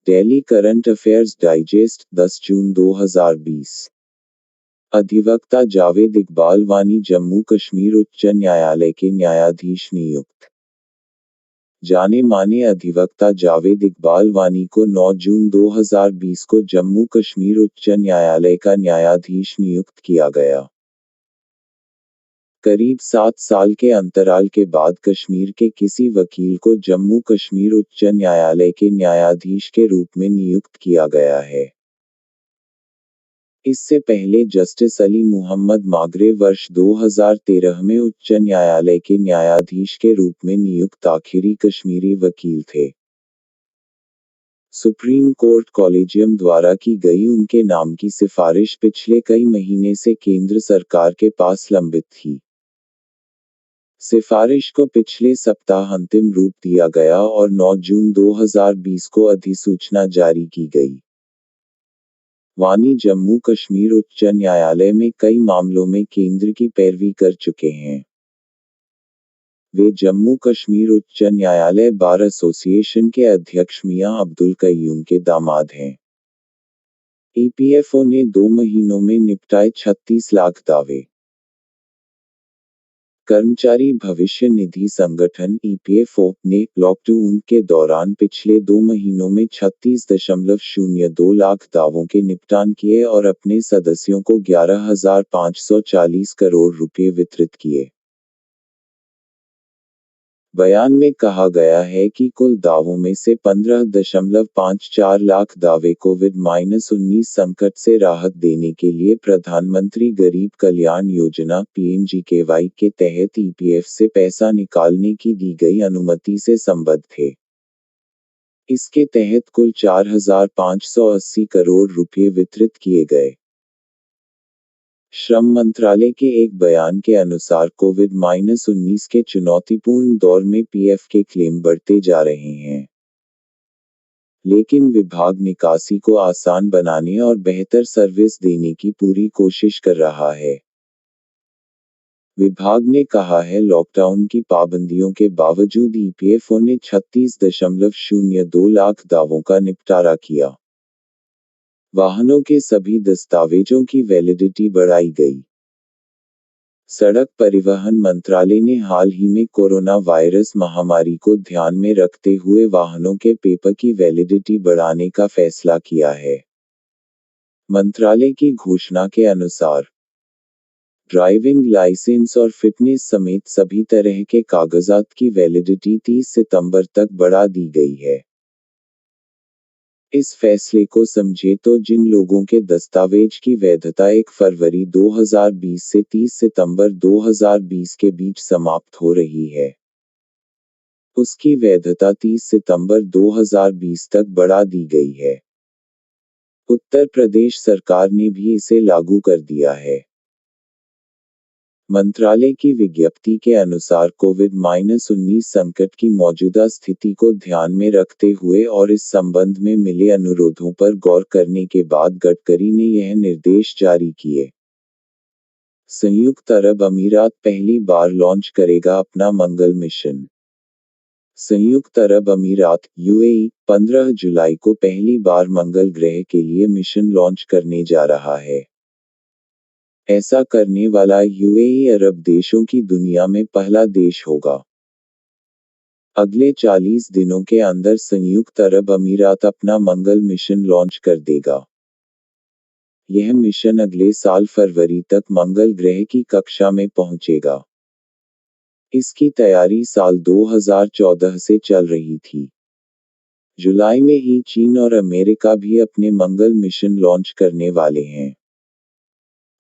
Daily current affairs digest 10 जून 2020। अधिवक्ता जावेद इकबाल वानी जम्मू कश्मीर उच्च न्यायालय के न्यायाधीश नियुक्त। जाने माने अधिवक्ता जावेद इकबाल वानी को 9 जून 2020 को जम्मू कश्मीर उच्च न्यायालय का न्यायाधीश नियुक्त किया गया। करीब 7 साल के अंतराल के बाद कश्मीर के किसी वकील को जम्मू कश्मीर उच्च न्यायालय के न्यायाधीश के रूप में नियुक्त किया गया है। इससे पहले जस्टिस अली मुहम्मद मागरे वर्ष 2013 में उच्च न्यायालय के न्यायाधीश के रूप में नियुक्त आखिरी कश्मीरी वकील थे। सुप्रीम कोर्ट कॉलेजियम द्वारा की गई उनके नाम की सिफारिश पिछले कई महीने से केंद्र सरकार के पास लंबित थी। सिफारिश को पिछले सप्ताह अंतिम रूप दिया गया और 9 जून 2020 को अधिसूचना जारी की गई। वानी जम्मू कश्मीर उच्च न्यायालय में कई मामलों में केंद्र की पैरवी कर चुके हैं। वे जम्मू कश्मीर उच्च न्यायालय बार एसोसिएशन के अध्यक्ष मियां अब्दुल कय्यूम के दामाद हैं। ईपीएफओ ने 2 महीनों में निपटाए 36 लाख दावे। कर्मचारी भविष्य निधि संगठन ईपीएफओ ने लॉकडाउन के दौरान पिछले 2 महीनों में 36.02 लाख दावों के निपटान किए और अपने सदस्यों को 11,540 करोड़ रुपए वितरित किए। बयान में कहा गया है कि कुल दावों में से 15.54 लाख दावे कोविड-19 संकट से राहत देने के लिए प्रधानमंत्री गरीब कल्याण योजना पीएमजीकेवाई के तहत ईपीएफ से पैसा निकालने की दी गई अनुमति से संबद्ध थे। इसके तहत कुल 4,580 करोड़ रुपए वितरित किए गए। श्रम मंत्रालय के एक बयान के अनुसार कोविड-19 के चुनौतीपूर्ण दौर में पीएफ के क्लेम बढ़ते जा रहे हैं। लेकिन विभाग निकासी को आसान बनाने और बेहतर सर्विस देने की पूरी कोशिश कर रहा है। विभाग ने कहा है लॉकडाउन की पाबंदियों के बावजूद ईपीएफओ ने 36.02 लाख दावों का निपटारा किया। वाहनों के सभी दस्तावेजों की वैलिडिटी बढ़ाई गई। सड़क परिवहन मंत्रालय ने हाल ही में कोरोना वायरस महामारी को ध्यान में रखते हुए वाहनों के पेपर की वैलिडिटी बढ़ाने का फैसला किया है। मंत्रालय की घोषणा के अनुसार ड्राइविंग लाइसेंस और फिटनेस समेत सभी तरह के कागजात की वैलिडिटी 30 सितंबर तक बढ़ा दी गई है। इस फैसले को समझे तो जिन लोगों के दस्तावेज की वैधता 1 फरवरी 2020 से 30 सितंबर 2020 के बीच समाप्त हो रही है, उसकी वैधता 30 सितंबर 2020 तक बढ़ा दी गई है। उत्तर प्रदेश सरकार ने भी इसे लागू कर दिया है। मंत्रालय की विज्ञप्ति के अनुसार कोविड-19 संकट की मौजूदा स्थिति को ध्यान में रखते हुए और इस संबंध में मिले अनुरोधों पर गौर करने के बाद गडकरी ने यह निर्देश जारी किए। संयुक्त अरब अमीरात पहली बार लॉन्च करेगा अपना मंगल मिशन। संयुक्त अरब अमीरात यूएई 15 जुलाई को पहली बार मंगल ग्रह के लिए मिशन लॉन्च करने जा रहा है। ऐसा करने वाला यूएई अरब देशों की दुनिया में पहला देश होगा। अगले 40 दिनों के अंदर संयुक्त अरब अमीरात अपना मंगल मिशन लॉन्च कर देगा। यह मिशन अगले साल फरवरी तक मंगल ग्रह की कक्षा में पहुंचेगा। इसकी तैयारी साल 2014 से चल रही थी। जुलाई में ही चीन और अमेरिका भी अपने मंगल मिशन लॉन्च करने वाले हैं।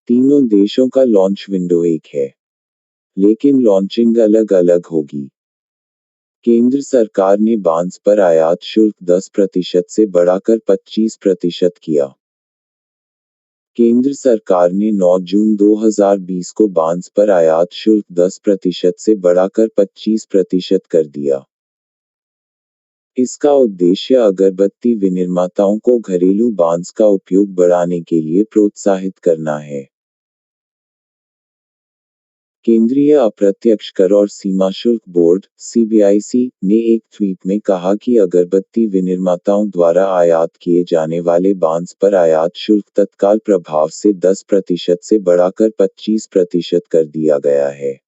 तीनों देशों का लॉन्च विंडो एक है, लेकिन लॉन्चिंग अलग अलग होगी। केंद्र सरकार ने बांस पर आयात शुल्क 10% से बढ़ाकर 25% किया। केंद्र सरकार ने 9 जून 2020 को बांस पर आयात शुल्क 10% से बढ़ाकर 25% कर दिया। इसका उद्देश्य अगरबत्ती विनिर्माताओं को घरेलू बांस का उपयोग बढ़ाने के लिए प्रोत्साहित करना है। केंद्रीय अप्रत्यक्ष कर और सीमा शुल्क बोर्ड (सीबीआईसी) ने एक ट्वीट में कहा कि अगरबत्ती विनिर्माताओं द्वारा आयात किए जाने वाले बांस पर आयात शुल्क तत्काल प्रभाव से 10% से बढ़ाकर 25% कर दिया गया है।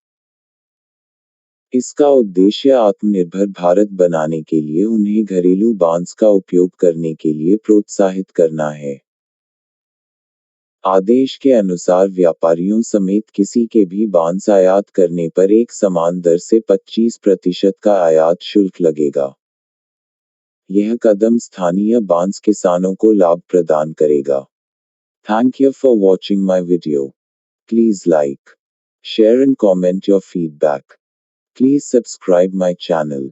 इसका उद्देश्य आत्मनिर्भर भारत बनाने के लिए उन्हें घरेलू बांस का उपयोग करने के लिए प्रोत्साहित करना है। आदेश के अनुसार व्यापारियों समेत किसी के भी बांस आयात करने पर एक समान दर से 25% का आयात शुल्क लगेगा। यह कदम स्थानीय बांस किसानों को लाभ प्रदान करेगा। Thank you for watching my video. Please like, share and comment your feedback. Please subscribe my channel.